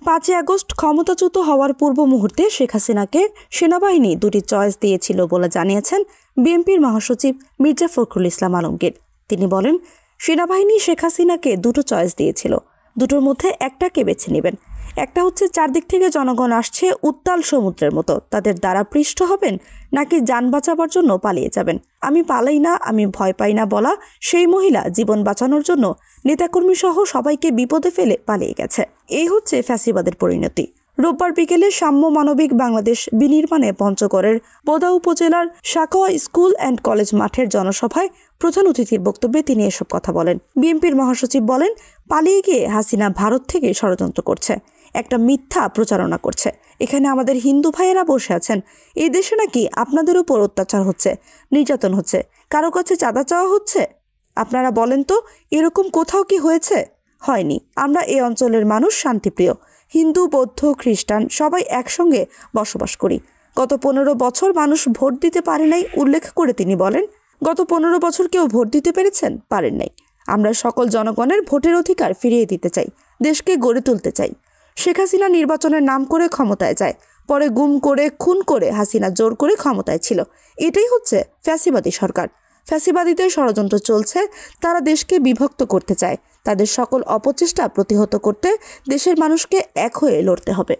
5ই August ক্ষমতাচ্যুত হওয়ার পূর্ব মুহূর্তে শেখ হাসিনাকে সেনাবাহিনী দুটি চয়েস দিয়েছিল বলে জানিয়েছেন বিএনপির মহাসচিব মির্জা ফখরুল ইসলাম আলমগীর। তিনি বলেন, সেনাবাহিনী শেখ হাসিনাকে দুটো চয়েস দিয়েছিল, দুটোর মধ্যে একটাকে বেছে নেবেন। একটা হচ্ছে চারদিক থেকে জনগণ আসছে উত্তাল সমুদ্রের মতো, তাদের দ্বারা পৃষ্ঠ হবেন, নাকি যান বাঁচাবার জন্য পালিয়ে যাবেন। আমি পালাই না, আমি ভয় পাই না বলা সেই মহিলা জীবন বাঁচানোর জন্য নেতাকর্মী সহ সবাইকে বিপদে ফেলে পালিয়ে গেছে। এই হচ্ছে ফ্যাসিবাদের পরিণতি। রোববার বিকেলে সাম্য মানবিক বাংলাদেশ বিনির্মাণে পঞ্চগড়ের বোদা উপজেলার সাকোয়া স্কুল অ্যান্ড কলেজ মাঠের জনসভায় প্রধান অতিথির বক্তব্যে তিনি এসব কথা বলেন। বিএনপির মহাসচিব বলেন, পালিয়ে গিয়ে হাসিনা ভারত থেকে ষড়যন্ত্র করছে, একটা মিথ্যা প্রচারণা করছে। এখানে আমাদের হিন্দু ভাইয়েরা বসে আছেন, এই দেশে নাকি আপনাদের উপর অত্যাচার হচ্ছে, নির্যাতন হচ্ছে, কারো কাছে চাঁদা চাওয়া হচ্ছে। আপনারা বলেন তো, এরকম কোথাও কি হয়েছে? হয়নি। আমরা এই অঞ্চলের মানুষ শান্তিপ্রিয়, হিন্দু, বৌদ্ধ, খ্রিস্টান সবাই একসঙ্গে বসবাস করি। গত 15 বছর মানুষ ভোট দিতে পারে নাই উল্লেখ করে তিনি বলেন, গত 15 বছর কেউ ভোট দিতে পেরেছেন? পারেন নাই। আমরা সকল জনগণের ভোটের অধিকার ফিরিয়ে দিতে চাই, দেশকে গড়ে তুলতে চাই। শেখ হাসিনা নির্বাচনের নাম করে ক্ষমতায় যায়, পরে গুম করে খুন করে হাসিনা জোর করে ক্ষমতায় ছিল। এটাই হচ্ছে ফ্যাসিবাদী সরকার। ফ্যাসিবাদীদের ষড়যন্ত্র চলছে, তারা দেশকে বিভক্ত করতে চায়। তাদের সকল অপচেষ্টা প্রতিহত করতে দেশের মানুষকে এক হয়ে লড়তে হবে।